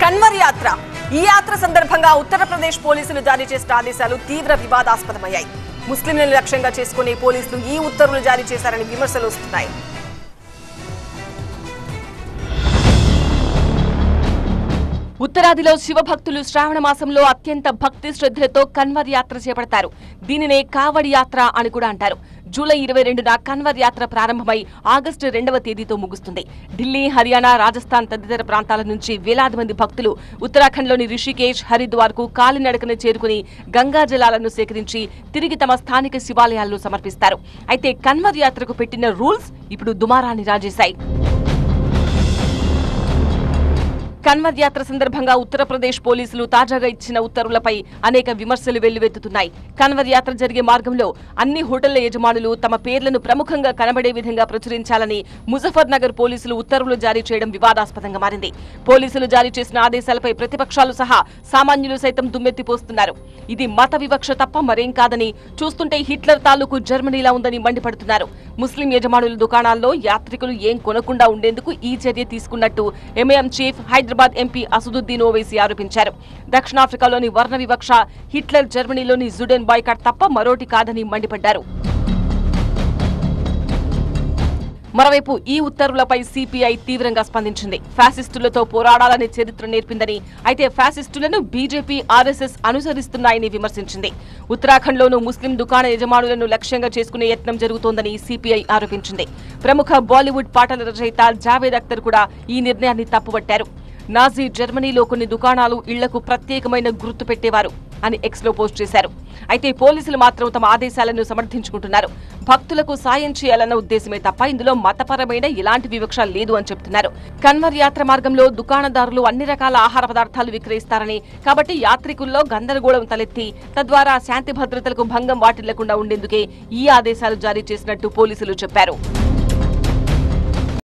కన్వర్ యాత్ర ఈ యాత్ర సందర్భంగా ఉత్తరప్రదేశ్ పోలీసులు జారీ చేసిన ఆదేశాలు తీవ్ర వివాదాస్పదమయ్యాయి. ముస్లింలను లక్ష్యంగా చేసుకునే పోలీసులు ఈ ఉత్తర్వులు జారీ చేశారని విమర్శలు వస్తున్నాయి. ఉత్తరాదిలో శివభక్తులు శ్రావణ మాసంలో అత్యంత భక్తి శ్రద్ధలతో కన్వర్ యాత్ర చేపడతారు. దీనినే కావడి యాత్ర అని కూడా అంటారు. జూలై 22న కన్వర్ యాత్ర ప్రారంభమై ఆగస్టు 2వ తేదీతో ముగుస్తుంది. ఢిల్లీ, హర్యానా, రాజస్థాన్ తదితర ప్రాంతాల నుంచి వేలాది మంది భక్తులు ఉత్తరాఖండ్లోని రిషికేశ్, హరిద్వార్కు కాలినడకన చేరుకుని గంగా జలాలను సేకరించి తిరిగి తమ స్థానిక శివాలయాల్లో సమర్పిస్తారు. అయితే కన్వర్ యాత్రకు పెట్టిన రూల్స్ ఇప్పుడు దుమారాన్ని రాజేశాయి. కన్వర్ యాత్ర సందర్భంగా ఉత్తరప్రదేశ్ పోలీసులు తాజాగా ఇచ్చిన ఉత్తర్వులపై అనేక విమర్శలు వెల్లువెత్తుతున్నాయి. కన్వర్ యాత్ర జరిగే మార్గంలో అన్ని హోటళ్ల యజమానులు తమ పేర్లను ప్రముఖంగా కనబడే విధంగా ప్రచురించాలని ముజఫర్ నగర్ పోలీసులు ఉత్తర్వులు జారీ చేయడం వివాదాస్పదంగా మారింది. పోలీసులు జారీ చేసిన ఆదేశాలపై ప్రతిపక్షాలు సహా సామాన్యులు సైతం దుమ్మెత్తిపోస్తున్నారు. ఇది మత వివక్ష తప్ప మరేం కాదని, చూస్తుంటే హిట్లర్ తాలూకు జర్మనీలా ఉందని మండిపడుతున్నారు. ముస్లిం యజమానుల దుకాణాల్లో యాత్రికులు ఏం కొనకుండా ఉండేందుకు ఈ చర్య తీసుకున్నట్టు MIM chief Hyderabad MP Asaduddin Owaisi ఆరోపించారు. దక్షిణాఫ్రికాలోని వర్ణ వివక్ష, హిట్లర్ జర్మనీలోని జుడెన్ బాయ్కాట్ తప్ప మరోటి కాదని మండిపడ్డారు. మరోవైపు ఈ ఉత్తర్వులపై సిపిఐ తీవ్రంగా స్పందించింది. ఫ్యాసిస్టులతో పోరాడాలనే చరిత్ర నేర్పిందని, అయితే ఫ్యాసిస్టులను బీజేపీ, ఆర్ఎస్ఎస్ అనుసరిస్తున్నాయని విమర్శించింది. ఉత్తరాఖండ్లోనూ ముస్లిం దుకాణ యజమానులను లక్ష్యంగా చేసుకునే యత్నం జరుగుతోందని సిపిఐ ఆరోపించింది. ప్రముఖ బాలీవుడ్ పాటల రచయిత జావేద్ అఖ్తర్ కూడా ఈ నిర్ణయాన్ని తప్పుపట్టారు. నాజీ జర్మనీలో కొన్ని దుకాణాలు ఇళ్లకు ప్రత్యేకమైన గుర్తు పెట్టేవారు అని ఎక్స్లో పోస్ట్ చేశారు. అయితే పోలీసులు మాత్రం తమ ఆదేశాలను సమర్థించుకుంటున్నారు. భక్తులకు సాయం చేయాలన్న ఉద్దేశమే తప్ప ఇందులో మతపరమైన ఎలాంటి వివక్ష లేదు అని చెబుతున్నారు. కన్వర్ యాత్ర మార్గంలో దుకాణదారులు అన్ని రకాల ఆహార పదార్థాలు విక్రయిస్తారని, కాబట్టి యాత్రికుల్లో గందరగోళం తలెత్తి తద్వారా శాంతి భద్రతలకు భంగం వాటిల్లకుండా ఉండేందుకే ఈ ఆదేశాలు జారీ చేసినట్టు పోలీసులు చెప్పారు.